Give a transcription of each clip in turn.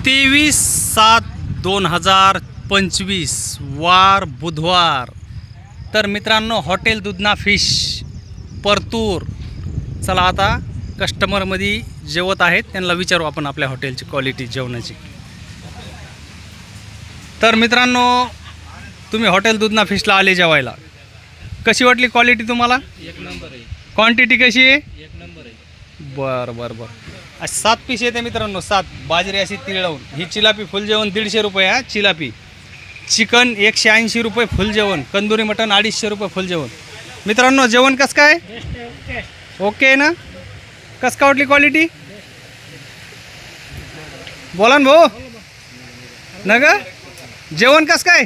23/7/2025 वार बुधवार। तर मित्रांनो, हॉटेल दुधना फिश परतूर। चला आता कस्टमरमध्ये जेवत आहेत, त्यांना विचारू आपण आपल्या हॉटेलची क्वालिटी जेवणाची। तर मित्रांनो, तुम्ही हॉटेल दुधना फिशला आले जेवायला, कशी वाटली क्वालिटी तुम्हाला? एक नंबर आहे। क्वांटिटी कशी आहे? एक नंबर आहे। बरं बरं बरं। 7 पीस येते मित्रांनो, 7 बाजरी अशी तीळ लावून। ही चिलापी फुल जेवण 150 रुपये हा चिलापी। चिकन 180 रुपये फुल जेवण। कंदुरी मटन 250 रुपये फुल जेवण। मित्रांनो, जेवण कसं काय? ओके आहे ना? कसं काय वाटली क्वालिटी? बोला ना भाऊ ना ग, जेवण कसं काय?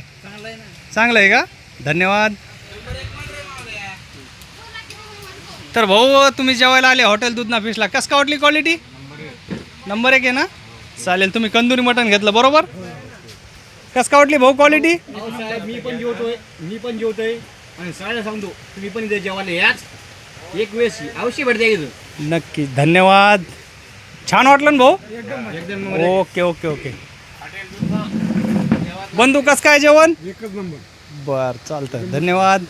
चांगलं आहे का? धन्यवाद। तर भाऊ, तुम्ही जेवायला आले हॉटेल दुधना फिशला, कसं काय वाटली क्वालिटी? नंबर 1 आहे ना? चालेल। तुम्ही कंदुरी मटण घेतलं बरोबर? कसं काय वाटली भाऊ क्वालिटी? मी पण जेवतोय आणि सगळ्याला सांगतो, तुम्ही पण इथे जेवायला याच, एक वेळेस अवश्य भेट द्या। नक्की, धन्यवाद। छान वाटलं ना भाऊ? एकदम ओके ओके ओके। बंधू, कसं काय जेवण? एकच नंबर। बर, चालतं, धन्यवाद।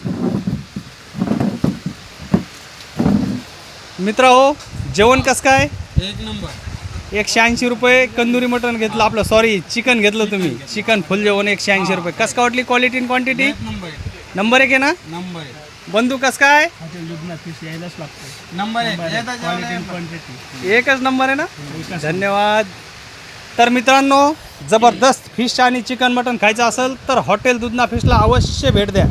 मित्र हो, जेवण कसं काय? एक नंबर। 180 रुपये कंदुरी मटण घेतलं, आपलं सॉरी चिकन घेतलं तुम्ही। चिकन फुल जेवण 180 रुपये। कसं काय वाटली क्वालिटी आणि क्वांटिटी? नंबर नंबर 1 आहे ना? नंबर आहे। बंधू, कसं काय? हॉटेल दुधना फिश यायलाच लागतो। नंबर आहे। क्वालिटी क्वांटिटी एकच नंबर आहे ना? धन्यवाद। तर मित्रांनो, जबरदस्त फिश आणि चिकन मटन खायचं असेल तर हॉटेल दुधना फिशला अवश्य भेट द्या।